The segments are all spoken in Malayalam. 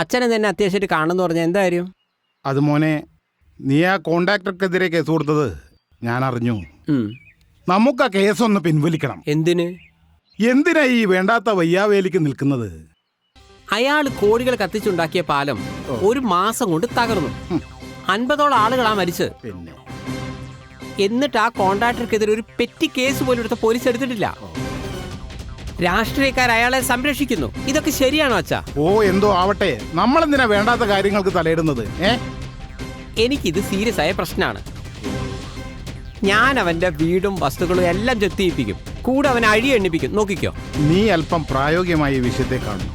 അച്ഛനെ തന്നെ അത്യാവശ്യമായിട്ട് കാണുമെന്ന് പറഞ്ഞാൽ എന്താ കാര്യം? അത് മോനെ, നീ ആ കോൺട്രാക്ടർക്കെതിരെ കേസ് കൊടുത്തത് ഞാൻ അറിഞ്ഞു. നമുക്ക് ആ കേസൊന്ന് പിൻവലിക്കണം. എന്തിന്? എന്തിനാ ഈ വേണ്ടാത്ത വയ്യാവേലിക്ക് നിൽക്കുന്നത്? അയാൾ കോടികൾ കത്തിച്ചുണ്ടാക്കിയ പാലം 1 മാസം കൊണ്ട് തകർന്നു. 50ഓളം ആളുകളാ മരിച്ചത്. പിന്നെ എന്നിട്ട് ആ കോൺട്രാക്ടർക്കെതിരെ ഒരു പെറ്റി കേസ് പോലും എടുത്ത പോലീസ് എടുത്തിട്ടില്ല. രാഷ്ട്രീയക്കാർ അയാളെ സംരക്ഷിക്കുന്നു. ഇതൊക്കെ ശരിയാണോ അച്ഛാ? ഓ, എന്തോ ആവട്ടെ, നമ്മളെന്തിനാ വേണ്ടാത്ത കാര്യങ്ങൾക്ക് തലയിടുന്നത്? എനിക്കിത് സീരിയസ് ആയ പ്രശ്നമാണ്. ഞാൻ അവന്റെ വീടും വസ്തുക്കളും എല്ലാം ജപ്തിയിപ്പിക്കും. കൂടെ അവനെ അഴി എണ്ണിപ്പിക്കും. നോക്കിക്കോ. നീ അല്പം പ്രായോഗികമായ ഈ വിഷയത്തെ കാണും.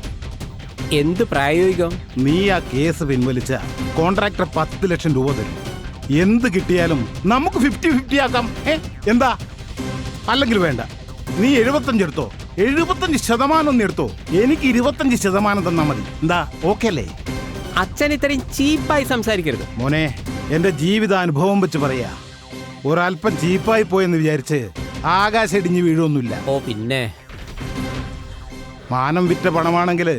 എന്ത് പ്രായോഗികം? നീ ആ കേസ് പിൻവലിച്ച കോൺട്രാക്ടർ 10 ലക്ഷം രൂപ തരും. എന്ത് കിട്ടിയാലും നമുക്ക് 50-50 ആക്കാം. എന്താ? അല്ലെങ്കിൽ വേണ്ട, നീ 75 എടുത്തോ, 75% എടുത്തോ, എനിക്ക് 25% തന്നാ മതി. എന്താ, ഓക്കെ അല്ലേ? അച്ഛൻ ഇത്രയും ചീപ്പായി സംസാരിക്കരുത് മോനെ. എന്റെ ജീവിതാനുഭവം വെച്ച് പറയാ, ഒരല്പം ചീപ്പായി പോയെന്ന് വിചാരിച്ച് ആകാശം ഇടിഞ്ഞ് വീഴൊന്നുമില്ല. ഓ പിന്നെ, മാനം വിറ്റ പണമാണെങ്കിൽ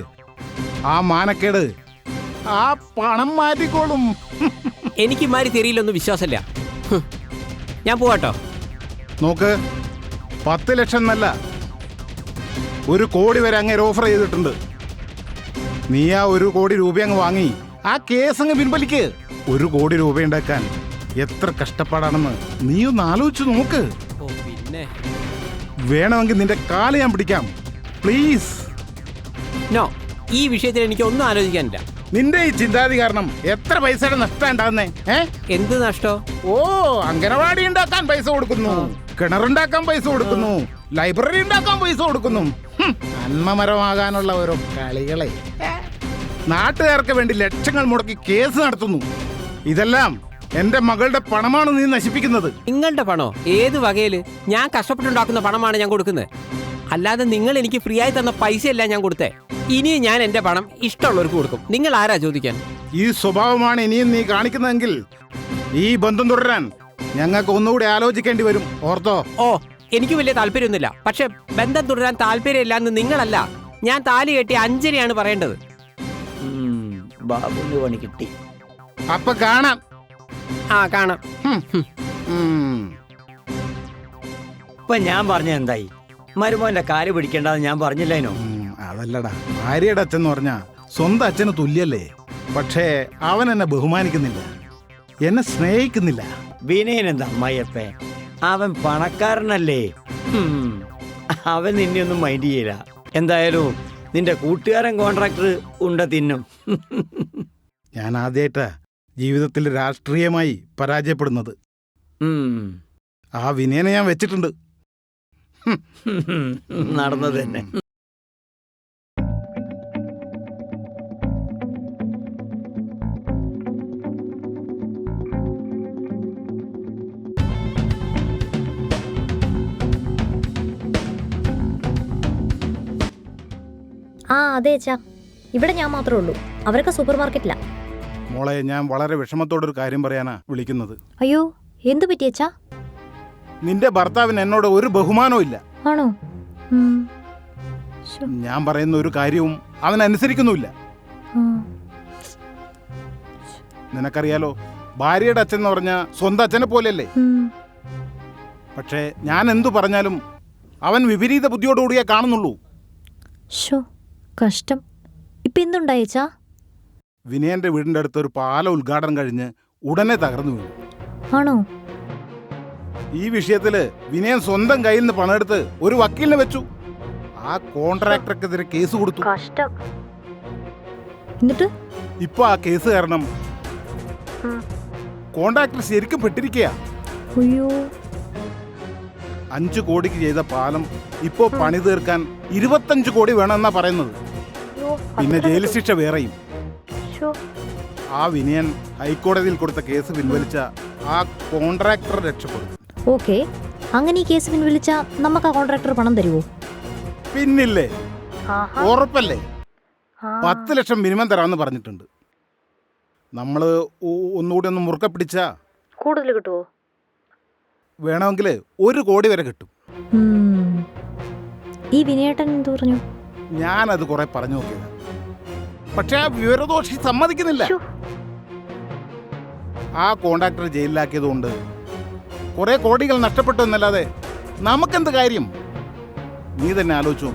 ആ മാനക്കേട് ആ പണം മാറ്റിക്കോളും. എനിക്ക് മാറി തെരിയിലൊന്നും വിശ്വാസമില്ല. ഞാൻ പോവാട്ടോ. നോക്ക്, 10 ലക്ഷം എന്നല്ല, 1 കോടി വരെ അങ്ങേര് ഓഫർ ചെയ്തിട്ടുണ്ട്. നീ ആ 1 കോടി രൂപ അങ്ങ് വാങ്ങി ആ കേസ് അങ്ങ് പിൻവലിക്ക്. 1 കോടി രൂപ ഉണ്ടാക്കാൻ എത്ര കഷ്ടപ്പാടാണെന്ന് നീ ഒന്ന് ആലോചിച്ച് നോക്ക്. ഓ പിന്നെ, വേണമെങ്കിൽ നിന്റെ കാല് ഞാൻ പിടിക്കാം. പ്ലീസ്. നോ, ഈ വിഷയത്തിൽ എനിക്ക് ഒന്നും ആലോചിക്കാനില്ല. നിന്റെ ഈ ചിന്താതി കാരണം എത്ര പൈസയുടെ നഷ്ടം ഉണ്ടാകുന്നേ? എന്ത് നഷ്ടോ? ഓ, അംഗനവാടി ഉണ്ടാക്കാൻ പൈസ കൊടുക്കുന്നു, കിണറുണ്ടാക്കാൻ പൈസ കൊടുക്കുന്നു, ലൈബ്രറി ഉണ്ടാക്കാൻ പൈസ കൊടുക്കുന്നു. നന്മമരമാകാനുള്ള ഓരോ കളികളെ നാട്ടുകാർക്ക് വേണ്ടി ലക്ഷങ്ങൾ മുടക്കി കേസ് നടത്തുന്നു. ഇതെല്ലാം എന്റെ മകളുടെ പണമാണ് നീ നശിപ്പിക്കുന്നത്. നിങ്ങളുടെ പണോ? ഏത് വകയില്? ഞാൻ കഷ്ടപ്പെട്ടുണ്ടാക്കുന്ന പണമാണ് ഞാൻ കൊടുക്കുന്നത്. അല്ലാതെ നിങ്ങൾ എനിക്ക് ഫ്രീ ആയി തന്ന പൈസയല്ല ഞാൻ കൊടുത്തേ. ഇനിയും ഞാൻ എന്റെ പണം ഇഷ്ടമുള്ളവർക്ക് കൊടുക്കും. നിങ്ങൾ ആരാ ചോദിക്കാൻ? ഈ സ്വഭാവമാണ് ഇനിയും നീ കാണിക്കുന്നതെങ്കിൽ ഈ ബന്ധം തുടരാൻ ഞങ്ങൾക്ക് ഒന്നുകൂടി ആലോചിക്കേണ്ടി വരും. ഓർത്തോ? ഓ, എനിക്ക് വലിയ താല്പര്യമൊന്നുമില്ല. പക്ഷെ ബന്ധം തുടരാൻ താല്പര്യമില്ല എന്ന് നിങ്ങളല്ല, ഞാൻ താലി കെട്ടി അഞ്ജലിയാണ് പറയേണ്ടത്. ബാബുവിന് പണി കിട്ടി. അപ്പൊ കാണാം. ആ, കാണാം. ഇപ്പൊ ഞാൻ പറഞ്ഞ എന്തായി? മരുമോന്റെ കാല് പിടിക്കേണ്ടെന്ന് ഞാൻ പറഞ്ഞില്ലേനോ? അതല്ലടാ, ഭാര്യയുടെ അച്ഛൻ എന്ന് പറഞ്ഞാ സ്വന്തം അച്ഛന് തുല്യല്ലേ. പക്ഷേ അവൻ എന്നെ ബഹുമാനിക്കുന്നില്ല, എന്നെ സ്നേഹിക്കുന്നില്ല. വിനയനെന്താ അമ്മായിയപ്പേ, അവൻ പണക്കാരനല്ലേ. അവൻ നിന്നെ ഒന്നും മൈൻഡ് ചെയ്യില്ല. എന്തായാലും നിന്റെ കൂട്ടുകാരൻ കോൺട്രാക്ടർ ഉണ്ട തിന്നും. ഞാൻ ആദ്യമായിട്ടാ ജീവിതത്തിൽ രാഷ്ട്രീയമായി പരാജയപ്പെടുന്നത്. ആ വിനയനെ ഞാൻ വെച്ചിട്ടുണ്ട്. നടന്നത് തന്നെ. ആ അതെ അച്ഛാ, ഇവിടെ ഞാൻ മാത്രമേ ഉള്ളൂ. അവരൊക്കെ സൂപ്പർ മാർക്കറ്റിലാ. മോളെ, ഞാൻ വളരെ വിഷമത്തോടൊരു കാര്യം പറയാനാ വിളിക്കുന്നത്. അയ്യോ, എന്തു പറ്റി അച്ഛാ? നിന്റെ ഭർത്താവിന് എന്നോട് ഒരു ബഹുമാനവും ഇല്ല. ആണോ? ഞാൻ പറയുന്ന ഒരു കാര്യവും അവൻ അനുസരിക്കുന്നുമില്ല. നിനക്കറിയാലോ, ഭാര്യയുടെ അച്ഛൻ എന്ന് പറഞ്ഞ സ്വന്തം അച്ഛനെ പോലെയല്ലേ. പക്ഷേ ഞാൻ എന്തു പറഞ്ഞാലും അവൻ വിപരീത ബുദ്ധിയോടുകൂടിയേ കാണുന്നുള്ളൂ. കഷ്ടം. ഇപ്പൊ എന്തുണ്ടായിച്ചാ? വിനയന്റെ വീടിന്റെ അടുത്ത് ഒരു പാലം ഉദ്ഘാടനം കഴിഞ്ഞ് ഉടനെ തകർന്നു വീണു. ആണോ? ഈ വിഷയത്തില് വിനയൻ സ്വന്തം കയ്യിൽ നിന്ന് പണമെടുത്ത് ഒരു വക്കീലിനെ വെച്ചു. ആ കോൺട്രാക്ടർക്കെതിരെ കേസ് കൊടുത്തു. കഷ്ടം. എന്നിട്ട് ഇപ്പൊ ആ കേസ് കാരണം കോൺട്രാക്ടർ ശരിക്കും പെട്ടിരിക്കുക. 5 കോടിക്ക് ചെയ്ത പാലം ഇപ്പോ പണി തീർക്കാൻ 25 കോടി വേണമെന്നാ പറയുന്നത്. പിന്നെ ജയിൽ ശിക്ഷ വേറെയും. ആ വിനയൻ ഹൈക്കോടതിയിൽ കൊടുത്ത കേസ് പിൻവലിച്ച ആ കോൺട്രാക്ടർ രക്ഷപ്പെടും. ഓക്കെ, അങ്ങനെ ഈ കേസ് പിൻവലിച്ച നമുക്ക് ആ കോൺട്രാക്ടർ പണം തരുമോ? പിന്നില്ലേ, ഉറപ്പല്ലേ. 10 ലക്ഷം മിനിമം തരാമെന്ന് പറഞ്ഞിട്ടുണ്ട്. നമ്മള് ഒന്നുകൂടി ഒന്ന് മുറുക്കെ പിടിച്ചാ കൂടുതൽ കിട്ടുമോ? വേണമെങ്കിൽ 1 കോടി വരെ കിട്ടും. ഈ വിനയേട്ടൻ എന്ത് പറഞ്ഞു? ഞാനത് കുറെ പറഞ്ഞു നോക്കിയത്. പക്ഷെ ആ വിവരദോഷി സമ്മതിക്കുന്നില്ല. ശ്ശോ. ആ കോൺട്രാക്ടർ ജയിലിലാക്കിയതുകൊണ്ട് കുറെ കോടികൾ നഷ്ടപ്പെട്ടു എന്നല്ലാതെ നമുക്കെന്ത് കാര്യം? നീ തന്നെ ആലോചിച്ചു.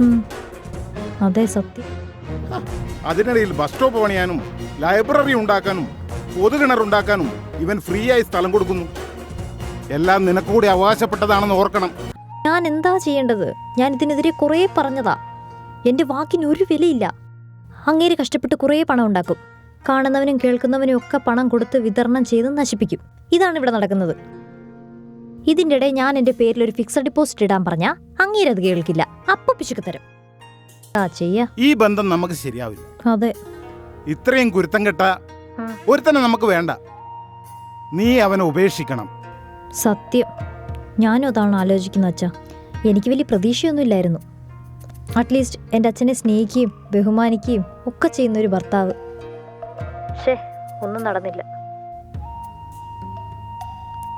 അതെ, സത്യം. അതിനിടയിൽ ബസ് സ്റ്റോപ്പ് പണിയാനും ലൈബ്രറി ഉണ്ടാക്കാനും പൊതുകിണറുണ്ടാക്കാനും ഇവൻ ഫ്രീ ആയി സ്ഥലം കൊടുക്കുന്നു. എല്ലാം നിനക്ക് കൂടി അവകാശപ്പെട്ടതാണെന്ന് ഓർക്കണം. ഞാൻ എന്താ ചെയ്യേണ്ടത്? ഞാൻ ഇതിനെതിരെ കുറേ പറഞ്ഞതാ. എന്റെ വാക്കിന് ഒരു വിലയില്ല. അങ്ങേര് കഷ്ടപ്പെട്ട് കുറേ പണം ഉണ്ടാക്കും. കാണുന്നവനും കേൾക്കുന്നവനും ഒക്കെ പണം കൊടുത്ത് വിതരണം ചെയ്ത് നശിപ്പിക്കും. ഇതാണ് ഇവിടെ നടക്കുന്നത്. ഇതിൻ്റെ ഇടയിൽ ഞാൻ എൻ്റെ പേരിൽ ഒരു ഫിക്സഡ് ഡിപ്പോസിറ്റ് ഇടാൻ പറഞ്ഞാൽ അങ്ങേരത് കേൾക്കില്ല. അപ്പൊ പിശുക്ക് തരും. ചെയ്യാ ഈ ബന്ധം നമുക്ക് ശരിയാവില്ല. അതെ, ഇത്രയും കുരുത്തം കെട്ട ഒരുത്തനെ നമുക്ക് വേണ്ട. നീ അവനെ ഉപേക്ഷിക്കണം. സത്യം. ഞാനും അതാണ് ആലോചിക്കുന്നത് അച്ഛാ. എനിക്ക് വലിയ പ്രതീക്ഷയൊന്നുമില്ലായിരുന്നു. അറ്റ്ലീസ്റ്റ് എൻ്റെ അച്ഛനെ സ്നേഹിക്കുകയും ബഹുമാനിക്കുകയും ഒക്കെ ചെയ്യുന്ന ഒരു ഭർത്താവ്. പക്ഷേ ഒന്നും നടന്നില്ല.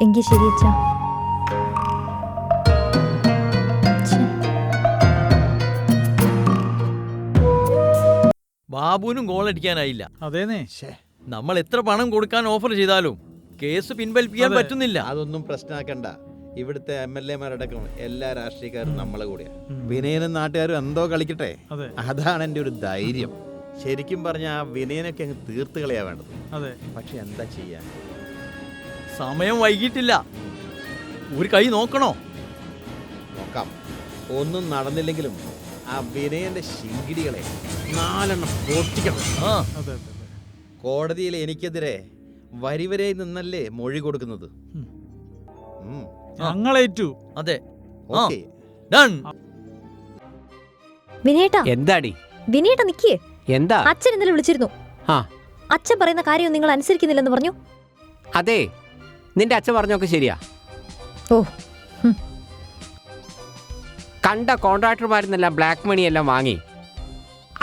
എങ്കിൽ ശരി അച്ഛാ. ബാബുവിനും ഗോൾ അടിക്കാനായില്ല. അതേന്നേ. നമ്മൾ എത്ര പണം കൊടുക്കാൻ ഓഫർ ചെയ്താലും കേസ് പിൻവലിപ്പിക്കാൻ അതെ. പറ്റുന്നില്ല. അതൊന്നും പ്രശ്നമാക്കണ്ട. ഇവിടുത്തെ MLA-മാരടക്കം എല്ലാ രാഷ്ട്രീയക്കാരും നമ്മളെ കൂടെയാ. വിനയനും നാട്ടുകാരും എന്തോ കളിക്കട്ടെ. അതെ. അതാണ് എൻ്റെ ഒരു ധൈര്യം. ശരിക്കും പറഞ്ഞ ആ വിനയനൊക്കെ അങ്ങ് തീർത്ത് കളയാ വേണ്ടത്. അതെ. പക്ഷെ എന്താ ചെയ്യാൻ? സമയം വൈകിട്ടില്ല. ഒരു കൈ നോക്കണോ? നോക്കാം. ഒന്നും നടന്നില്ലെങ്കിലും ആ വിനയന്റെ ശിങ്കിടികളെ 4 പൊട്ടിക്കണം. ആ അതെ, അതെ, അതെ. കോടതിയിൽ എനിക്കെതിരെ വരിവരെ നിന്നല്ലേ മൊഴി കൊടുക്കുന്നത്. ഞങ്ങളേറ്റു. അതെ. ഓക്കെ. ഡൺ. വിനേട്ടാ, എന്താടി? വിനേട്ടാ നിക്കേ. എന്താ? അച്ഛൻ ഇന്നലെ വിളിച്ചിരുന്നു. ആ. അച്ഛൻ പറയുന്ന കാര്യം നിങ്ങൾ അനുസരിക്കുന്നില്ലെന്ന് പറഞ്ഞു. അതെ, നിന്റെ അച്ഛൻ പറഞ്ഞൊക്കെ ശരിയാ. ഓ, കണ്ട കോൺട്രാക്ടർമാരെന്നെല്ലാം ബ്ലാക്ക് മണി എല്ലാം വാങ്ങി.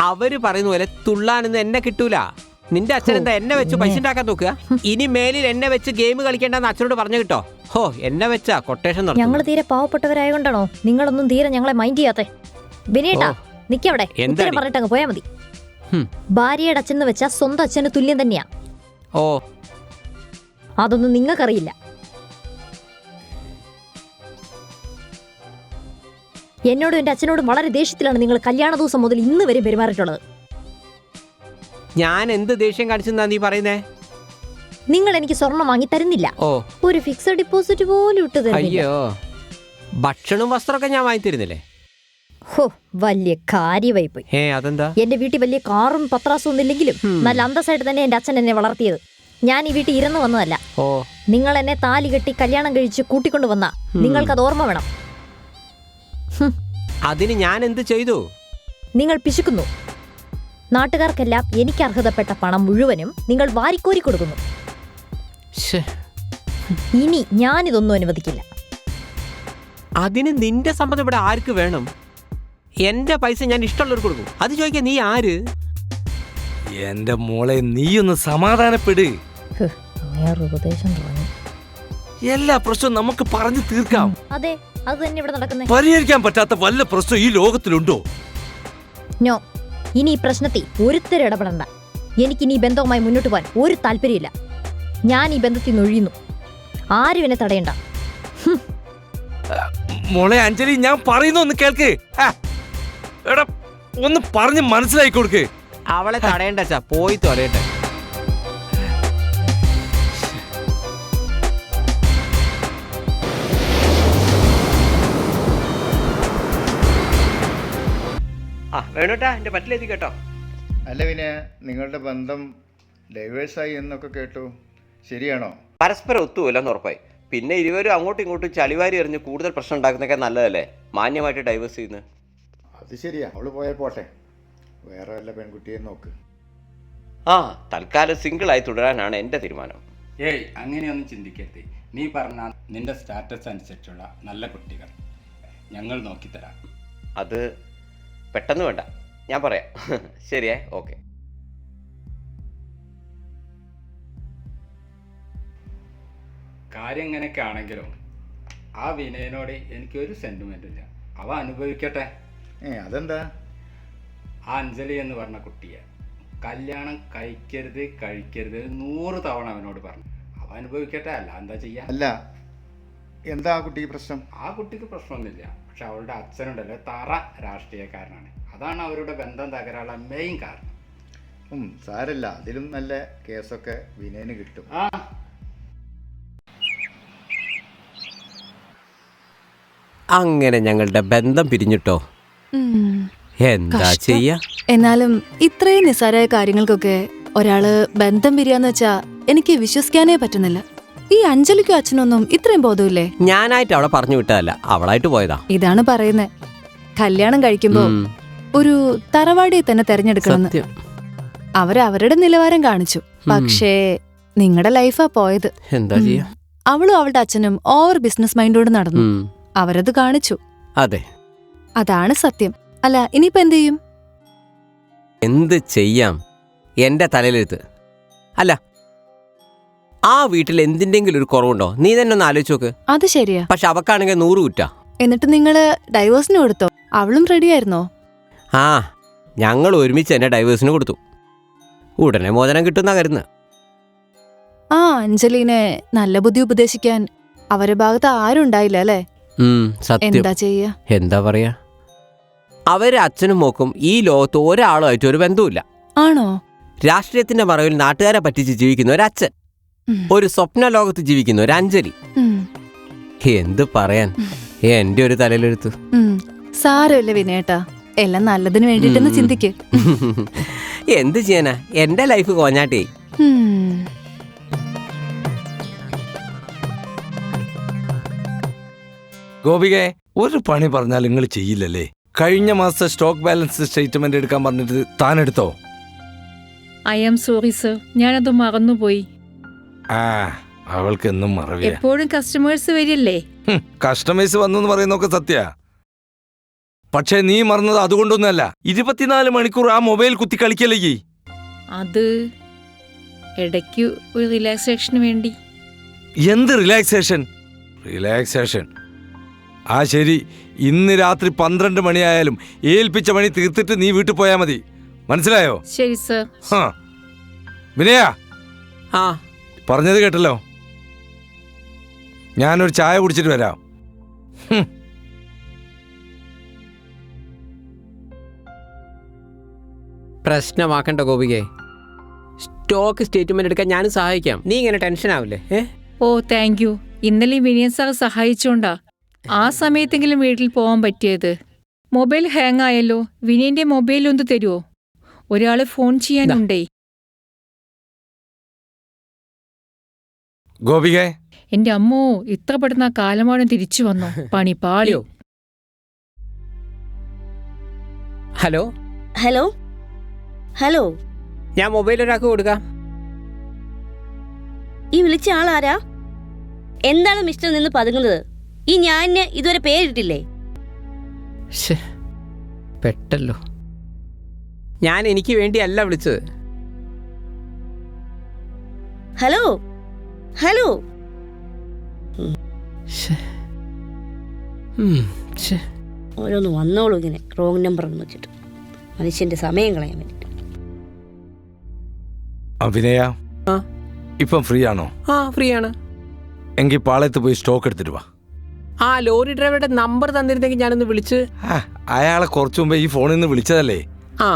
അവര് പറയുന്ന പോലെ തുള്ളാനൊന്നും എന്നെ കിട്ടൂല. നിന്റെ അച്ഛൻ എന്താ എന്നെ വെച്ച് പൈസ ഉണ്ടാക്കാൻ നോക്കുക? ഇനി മേലിൽ എന്നെ വെച്ച് ഗെയിം കളിക്കേണ്ടെന്ന് അച്ഛനോട് പറഞ്ഞു കിട്ടോ? ഹോ, എന്നെ വെച്ചാ കൊട്ടേഷൻ ഞങ്ങൾ തീരെ പാവപ്പെട്ടവരായതുകൊണ്ടാണോ നിങ്ങളൊന്നും തീരെ ഞങ്ങളെ മൈൻഡ് ചെയ്യാത്തെ? വിനേട്ടാ നിക്കവിടെ. ഉത്തരം പറഞ്ഞിട്ട് അങ്ങ് പോയാ മതി. ഭാര്യയുടെ അച്ഛൻ വെച്ചാ സ്വന്തം അച്ഛന് തുല്യം തന്നെയാ. ഓ, അതൊന്നും നിങ്ങൾക്കറിയില്ല. എന്നോടും എന്റെ അച്ഛനോടും വളരെ ദേഷ്യത്തിലാണ് നിങ്ങൾ കല്യാണ ദിവസം മുതൽ ഇന്ന് വരെ പെരുമാറിയിട്ടുള്ളത്. ഞാൻ എന്ത് ദേഷ്യം കാണിച്ചെന്നാ നീ പറയുന്നേ? നിങ്ങൾ എനിക്ക് സ്വർണം വാങ്ങി തരുന്നില്ല. ഓ, ഒരു ഫിക്സഡ് ഡിപ്പോസിറ്റ് പോലും ഇട്ട് തരുന്നില്ല. അയ്യോ, ഭക്ഷണവും വസ്ത്രമൊക്കെ ഞാൻ വാങ്ങി തരുന്നില്ലേ? ഹോ, വലിയ കാര്യമായി പോയി. അതെന്താ? എന്റെ വീട്ടിൽ വലിയ കാറും പത്രാസും ഒന്നും ഇല്ലെങ്കിലും നല്ല അന്തസ്സായിട്ട് തന്നെ എന്റെ അച്ഛൻ എന്നെ വളർത്തിയത്. ഞാൻ ഈ വീട്ടിൽ ഇരുന്ന് വന്നതല്ല. ഓ, നിങ്ങൾ എന്നെ താലി കെട്ടി കല്യാണം കഴിച്ച് കൂട്ടിക്കൊണ്ടു വന്ന നിങ്ങൾക്കത് ഓർമ്മ വേണം. അതിന് ഞാൻ എന്ത് ചെയ്തു? നിങ്ങൾ പിശുക്കുന്നു. നാട്ടുകാർക്കെല്ലാം എനിക്ക് അർഹതപ്പെട്ട പണം മുഴുവനും നിങ്ങൾ വാരിക്കോരി കൊടുക്കുന്നു. ഇനി ഞാനിതൊന്നും അനുവദിക്കില്ല. അതിന് നിന്റെ സമ്മതം ഇവിടെ ആർക്ക് വേണം? എന്റെ പൈസ ഞാൻ ഇഷ്ടമുള്ളവർക്ക് കൊടുക്കും. അത് ചോദിക്കാൻ നീ ആര്? എന്റെ മോളെ, നീയൊന്ന് സമാധാനപ്പെട്. ഉപദേശം തോന്നി. എല്ലാ പ്രശ്നവും നമുക്ക് പറഞ്ഞു തീർക്കാം. അതെ, അത് തന്നെ ഇവിടെ നടക്കുന്നത്. പരിഹരിക്കാൻ പറ്റാത്ത വല്ല പ്രശ്നം ഈ ലോകത്തിലുണ്ടോ? നോ, ഇനി ഈ പ്രശ്നത്തിൽ ഒരുത്തരും ഇടപെടണ്ട. എനിക്കിനി ഈ ബന്ധവുമായി മുന്നോട്ട് പോകാൻ ഒരു താല്പര്യമില്ല. ഞാൻ ഈ ബന്ധത്തിൽ നിന്ന് ഒഴിയുന്നു. ആരും എന്നെ തടയണ്ട. മോളെ അഞ്ജലി, ഞാൻ പറയുന്ന ഒന്ന് കേൾക്ക്. എടാ, ഒന്ന് പറഞ്ഞ് മനസ്സിലാക്കി കൊടുക്ക്. അവളെ തടയണ്ട അച്ഛാ, പോയി തൊലയട്ടെ. വേണോട്ടാ, എന്റെ പറ്റിലെത്തി കേട്ടോ. അല്ല പിന്നെ നിങ്ങളുടെ ബന്ധം ഡൈവേഴ്സായി എന്നൊക്കെ കേട്ടു. ശരിയാണോ? പരസ്പരം ഒത്തുപോലെന്ന് ഉറപ്പായി. പിന്നെ ഇരുവരും അങ്ങോട്ടും ഇങ്ങോട്ടും ചളിവാരി എറിഞ്ഞ് കൂടുതൽ പ്രശ്നം ഉണ്ടാക്കുന്നതൊക്കെ നല്ലതല്ലേ? മാന്യമായിട്ട് ഡൈവേഴ്സ് ചെയ്യുന്നത്. അത് ശരിയാ. അവള് പോയാൽ പോട്ടെ, വേറെ വല്ല പെൺകുട്ടിയെ നോക്ക്. തൽക്കാലം സിംഗിളായി തുടരാനാണ് എൻ്റെ തീരുമാനം. ഏയ്, അങ്ങനെയൊന്നും ചിന്തിക്കരുത്. നീ പറഞ്ഞ നിന്റെ സ്റ്റാറ്റസ് അനുസരിച്ചുള്ള നല്ല കുട്ടികൾ ഞങ്ങൾ നോക്കിത്തരാം. അത് പെട്ടെന്ന് വേണ്ട, ഞാൻ പറയാം. ശരിയേ, ഓക്കെ. കാര്യം ഇങ്ങനെയൊക്കെ ആണെങ്കിലും ആ വിനയനോട് എനിക്കൊരു സെൻറ്റിമെൻ്റ് ഇല്ല. അവ അനുഭവിക്കട്ടെ. അതെന്താ? ആ അഞ്ജലി എന്ന് പറഞ്ഞ കുട്ടിയെ കല്യാണം കഴിക്കരുത് 100 തവണ അവനോട് പറഞ്ഞു. അവൻ അനുഭവിക്കട്ടെ, അല്ല എന്താ ചെയ്യാ. അല്ല, എന്താ ആ കുട്ടിക്ക് പ്രശ്നം? ആ കുട്ടിക്ക് പ്രശ്നമൊന്നുമില്ല. പക്ഷെ അവളുടെ അച്ഛനുണ്ടല്ലോ തറ രാഷ്ട്രീയക്കാരനാണ്. അതാണ് അവരുടെ ബന്ധം തകരാനുള്ള മെയിൻ കാരണം. സാരല്ല, അതിലും നല്ല കേസൊക്കെ വിനയന് കിട്ടും. ആ അങ്ങനെ ഞങ്ങളുടെ ബന്ധം പിരിഞ്ഞിട്ടോ. എന്താ ചെയ്യാ? എന്നാലും ഇത്രയും നിസ്സാരമായ കാര്യങ്ങൾക്കൊക്കെ ഒരാള് ബന്ധം പിരിയാന്ന് വെച്ചാ എനിക്ക് വിശ്വസിക്കാനേ പറ്റുന്നില്ല. ഈ അഞ്ജലിക്കും അച്ഛനൊന്നും ഇത്രയും ബോധമില്ലേ? ഞാനായിട്ട് അവളെ പറഞ്ഞു വിട്ടതല്ല, അവളായിട്ട് പോയതാ. ഇതാണ് പറയുന്നേ, കല്യാണം കഴിക്കുമ്പോ ഒരു തറവാടിയെ തന്നെ തെരഞ്ഞെടുക്കണം. അവരവരുടെ നിലവാരം കാണിച്ചു, പക്ഷേ നിങ്ങളുടെ ലൈഫാ പോയത്. എന്താ ചെയ്യാ? അവളും അവളുടെ അച്ഛനും ഓവർ ബിസിനസ് മൈൻഡോട് നടന്നു. അവരത് കാണിച്ചു. അതെ, അതാണ് സത്യം. അല്ല, ഇനിയിപ്പോ എന്ത് ചെയ്യും? എന്ത് ചെയ്യാം? എന്റെ തലയിലെഴുത്ത്. അല്ല, ആ വീട്ടിൽ എന്തിന്റെങ്കിലും ഒരു കുറവുണ്ടോ? നീ തന്നെ ഒന്ന് ആലോചിച്ച് നോക്ക്. അത് ശരിയാ. പക്ഷെ അവക്കാണെങ്കിൽ 100 കുറ്റാ. എന്നിട്ട് നിങ്ങള് ഡൈവോഴ്സിന് കൊടുത്തോ? അവളും റെഡിയായിരുന്നോ? ആ, ഞങ്ങൾ ഒരുമിച്ച് എന്നെ ഡൈവേഴ്സിന് കൊടുത്തു. ഉടനെ മോചനം കിട്ടുന്ന കരുന്ന്. ആ അഞ്ജലിനെ നല്ല ബുദ്ധി ഉപദേശിക്കാൻ അവരുടെ ഭാഗത്ത് ആരും ഉണ്ടായില്ല അല്ലേ? സത്യം. എന്താ ചെയ്യാ? എന്താ പറയാ, അവര് അച്ഛനും മോക്കും ഈ ലോകത്ത് ഒരാളുമായിട്ട് ഒരു ബന്ധവുമില്ല. ആണോ? രാഷ്ട്രീയത്തിന്റെ മറവിൽ നാട്ടുകാരെ പറ്റിച്ച് ജീവിക്കുന്ന ഒരു അച്ഛൻ, ഒരു സ്വപ്ന ലോകത്ത് ജീവിക്കുന്ന ഒരു അഞ്ജലി. എന്ത് പറയാൻ, എന്റെ ഒരു തലയിലെഴുത്ത്. സാരമില്ല വിനയേട്ടാ, എല്ലാം നല്ലതിന് വേണ്ടിട്ടെന്ന് ചിന്തിക്ക്. എന്ത് ചെയ്യാനാ, എന്റെ ലൈഫ് കോഞ്ഞാട്ടേ. ഗോപികെ, ഒരു പണി പറഞ്ഞാൽ നിങ്ങൾ ചെയ്യില്ലല്ലേ? കഴിഞ്ഞ മാസത്തെ സ്റ്റോക്ക് ബാലൻസ് സ്റ്റേറ്റ്മെന്റ് എടുക്കാൻ പറഞ്ഞിട്ട് താൻ എടുത്തോ? ഐ ആം സോറി സർ, ഞാനത് മറന്നുപോയി. അവൾക്ക് എന്നും മറവിയാ. എപ്പോഴും കസ്റ്റമേഴ്സ് വരില്ലേ? കസ്റ്റമേഴ്സ് വന്നു പറയുന്നൊക്കെ സത്യ. പക്ഷേ നീ മറന്നത് അതുകൊണ്ടൊന്നുമല്ല. 24 മണിക്കൂർ ആ മൊബൈൽ കുത്തി കളിക്കല്ലേ? അത് ഇടയ്ക്ക് ഒരു റിലാക്സേഷന് വേണ്ടി. എന്ത് റിലാക്സേഷൻ? റിലാക്സേഷൻ ആ ശരി, ഇന്ന് രാത്രി 12 മണിയായാലും ഏൽപ്പിച്ച പണി തീർത്തിട്ട് നീ വീട്ടിൽ പോയാൽ മതി. മനസ്സിലായോ? ശരി സർ. വിനയ, ആ പറഞ്ഞത് കേട്ടല്ലോ. ഞാനൊരു ചായ കുടിച്ചിട്ട് വരാം. പ്രശ്നമാക്കണ്ട ഗോപികെ, സ്റ്റോക്ക് സ്റ്റേറ്റ്മെന്റ് എടുക്കാൻ ഞാനും സഹായിക്കാം. നീ ഇങ്ങനെ ടെൻഷൻ ആവില്ലേ? Oh thank you. ഇന്നലെ വിനയൻ സാർ സഹായിച്ചോണ്ടാ ആ സമയത്തെങ്കിലും വീട്ടിൽ പോകാൻ പറ്റിയത്. മൊബൈൽ ഹാങ് ആയല്ലോ. വിനയന്റെ മൊബൈൽ ഒന്ന് തരുമോ? ഒരാള് ഫോൺ ചെയ്യാനുണ്ടേ. ഗോപികെ, എന്റെ അമ്മോ, ഇത്ര പെടുന്ന കാലമാടം തിരിച്ചു വന്നോ? പണി പാളിയോ? ഹലോ ഹലോ ഹലോ, ഞാൻ മൊബൈൽ ഒരാൾക്ക് കൊടുക്കാം. ഈ വിളിച്ച ആളാരാ? എന്താണ് മിസ്റ്റർ നിന്ന് പതുങ്ങുന്നത്? ഈ ഞാൻ ഇതുവരെ പേരിട്ടില്ലേ? പെട്ടല്ലോ. ഞാൻ എനിക്ക് വേണ്ടിയല്ല വിളിച്ചത്. ഹലോ ഹലോ, ഓരോന്ന് വന്നോളൂ ഇങ്ങനെ റോങ് നമ്പർ എന്ന് വെച്ചിട്ട് മനുഷ്യന്റെ സമയം കളയാൻ വേണ്ടിട്ട്. വിനയ, ഇപ്പം ഫ്രീ ആണോ? ആ ഫ്രീ ആണ്. എങ്കിൽ പാളയത്ത് പോയി സ്റ്റോക്ക് എടുത്തിട്ട് വാ. ആ ലോറി ഡ്രൈവറുടെ നമ്പർ തന്നിരുന്നെങ്കിൽ ഞാനൊന്ന് വിളിച്ച്. അയാളെ കുറച്ചു മുമ്പേ ഈ ഫോണിൽ നിന്ന് വിളിച്ചതല്ലേ? ആ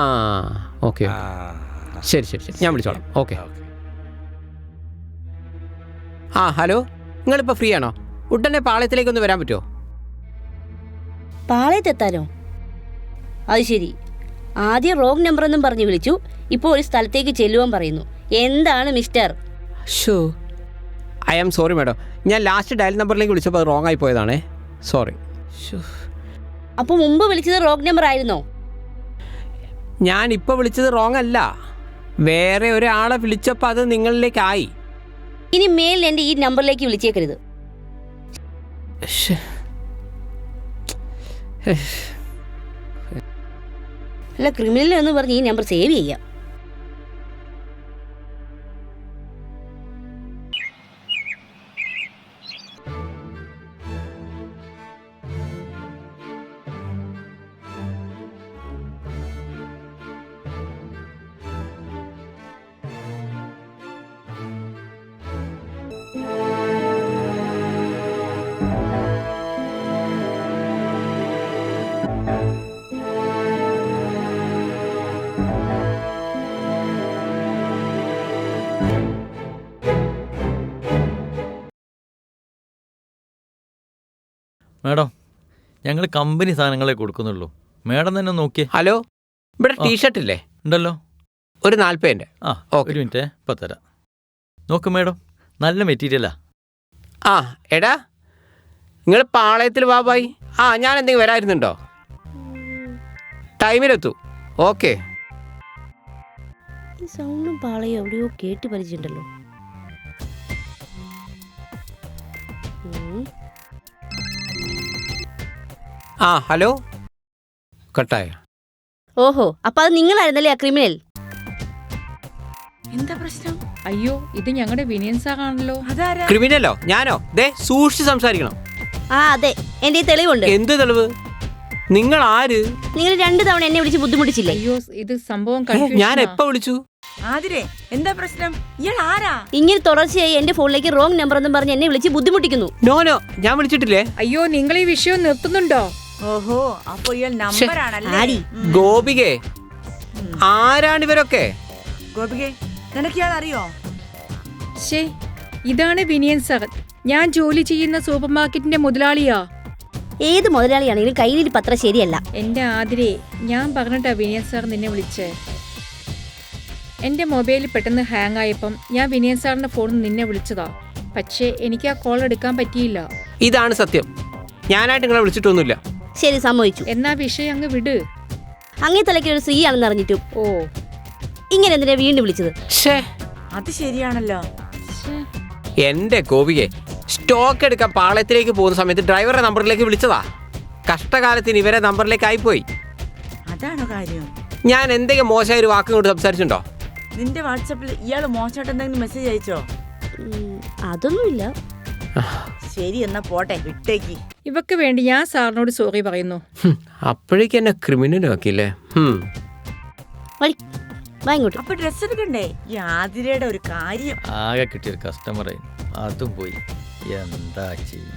ഓക്കെ, ശരി ശരി ശരി, ഞാൻ വിളിച്ചോളാം. ഓക്കെ. ആ ഹലോ, നിങ്ങളിപ്പോൾ ഫ്രീ ആണോ? ഉടനെ പാളയത്തിലേക്കൊന്ന് വരാൻ പറ്റുമോ? പാളയത്തെത്താനോ? അത് ശരി. ആദ്യം റോങ് നമ്പർ എന്നും പറഞ്ഞ് വിളിച്ചു, ഇപ്പോൾ ഒരു സ്ഥലത്തേക്ക് ചെല്ലുവാൻ പറയുന്നു. എന്താണ് mister? So, I am sorry madam. ഞാൻ ലാസ്റ്റ് ഡയൽ നമ്പറിലേക്ക് വിളിച്ചപ്പോൾ അത് റോങ് ആയി പോയതാണേ. സോറി. അപ്പോൾ മുമ്പ് വിളിച്ചത് റോങ് നമ്പർ ആയിരുന്നോ? ഞാൻ ഇപ്പോൾ വിളിച്ചത് റോങ് അല്ല, വേറെ ഒരാളെ വിളിച്ചപ്പോൾ അത് നിങ്ങളിലേക്കായി. ഇനി മേലിൽ എൻ്റെ ഈ നമ്പറിലേക്ക് വിളിച്ചേക്കരുത്. അല്ല, ക്രിമിനൽ എന്ന് പറഞ്ഞ് ഈ നമ്പർ സേവ് ചെയ്യാം. മാഡം ഞങ്ങൾ കമ്പനി സാധനങ്ങളെ കൊടുക്കുന്നുള്ളൂ. മാഡം തന്നെ നോക്കിയേ. ഹലോ, ഇവിടെ ടീഷർട്ട് ഇല്ലേ? ഉണ്ടല്ലോ. ഒരു 40 ആ ഒരു മിനിറ്റ് ഇപ്പം തരാം. നോക്ക് മാഡം, നല്ല മെറ്റീരിയലാ. ആ എടാ, നിങ്ങൾ പാളയത്തിൽ വാബായി. ആ ഞാൻ എന്തെങ്കിലും വരായിരുന്നുണ്ടോ? ടൈമിലെത്തൂ. ഓക്കെ. ഈ സൗണ്ടും പാളയും എവിടെയോ കേട്ട് പരിചയമുണ്ടല്ലോ. ആ ഹലോ, കട്ടായ. ഓഹോ, അപ്പൊ അത് നിങ്ങളായിരുന്നല്ലേ ആ ക്രിമിനൽ? എന്താ പ്രശ്നം? അയ്യോ, ഇത് ഞങ്ങളുടെ വിനയൻ സാറാണല്ലോ. അതാരാ? ക്രിമിനലോ? ഞാനോ? ദേ സൂക്ഷിച്ച് സംസാരിക്കണം. ആ അതെ, എന്റെ തെളിവുണ്ട്. എന്ത് തെളിവ്? നിങ്ങൾ ആര്? നിങ്ങൾ 2 തവണ എന്നെ വിളിച്ച് ബുദ്ധിമുട്ടിച്ചില്ലേ? അയ്യോ, ഇത് സംഭവം ഞാൻ എപ്പോ വിളിച്ചു? എന്താ പ്രശ്നം? ഇയാൾ ആരാ? ഇങ്ങനെ തുടർച്ചയായി എന്റെ ഫോണിലേക്ക് റോങ് നമ്പർ എന്നും പറഞ്ഞ് എന്നെ വിളിച്ച് ബുദ്ധിമുട്ടിക്കുന്നു. നോ ഞാൻ വിളിച്ചിട്ടില്ലേ. അയ്യോ, നിങ്ങൾ ഈ വിഷയം നിർത്തുന്നുണ്ടോ? ഓഹോ, അപ്പൊ ഇയാൾ നമ്പർ ആണല്ലേ? ഗോപികേ, ആരാണിവരൊക്കെ? ഗോപികെ, നിനക്ക് ഇയാൾ അറിയോ? ശേ, ഇതാണ് വിനയൻ സാർ. ഞാൻ ജോലി ചെയ്യുന്ന സൂപ്പർ മാർക്കറ്റിന്റെ മുതലാളിയാ. ഏത് മുതലാളിയാണെങ്കിലും കയ്യിലിരിപ്പ് അത്ര ശരിയല്ല. എന്റെ ആതിരെ, ഞാൻ പറഞ്ഞിട്ടാ വിനയൻ സാർ നിന്നെ വിളിച്ചേ. എന്റെ മൊബൈൽ പെട്ടെന്ന് ഹാങ് ആയപ്പം ഞാൻ വിനയൻ സാറിന്റെ ഫോണിൽ നിന്നെ വിളിച്ചതാ. പക്ഷേ എനിക്ക് ആ കോൾ എടുക്കാൻ പറ്റിയില്ല. ഇതാണ് സത്യം. ഞാനായിട്ട് നിങ്ങളെ വിളിച്ചിട്ടൊന്നുമില്ല. ശരി, സമ്മതിച്ചു. എന്നാ വിഷയം അങ്ങ് വിട്. അങ്ങേ തലയ്ക്ക് ഒരു സ്ത്രീ ആണെന്ന് അറിഞ്ഞിട്ടും ഓ, ഇങ്ങനെ എന്തിനാ വീണ്ടും വിളിച്ചത്? അത് ശരിയാണല്ലോ. എന്റെ ഗോപികെ, സ്റ്റോക്ക് എടുക്കാൻ പാളയത്തിലേക്ക് പോകുന്ന സമയത്ത് ഡ്രൈവറുടെ നമ്പറിലേക്ക് വിളിച്ചതാ. കഷ്ടകാലത്തിന് ഇവരെ നമ്പറിലേക്ക് ആയിപ്പോയി. അതാണോ കാര്യം? ഞാൻ എന്തെങ്കിലും മോശമായ ഒരു വാക്കും കൊണ്ട് സംസാരിച്ചിട്ടുണ്ടോ? നിന്റെ വാട്സാപ്പിൽ ഇയാൾ മോശമായിട്ട് എന്തെങ്കിലും മെസ്സേജ് അയച്ചോ? അതൊന്നുമില്ല. ശരി, എന്നാ പോട്ടെ, വിട്ടേക്ക്. ഇവക്ക് വേണ്ടി ഞാൻ സാറിനോട് സോറി പറയുന്നു. അപ്പോഴേക്കും എന്നെ ക്രിമിനൽ ആക്കിയില്ലേ. അപ്പൊ ഡ്രസ് എടുക്കണ്ടേ? ഈ ആതിരയുടെ ഒരു കാര്യം. ആകെ കിട്ടിയൊരു കസ്റ്റമറെ അതും പോയി. എന്താ ചെയ്യും?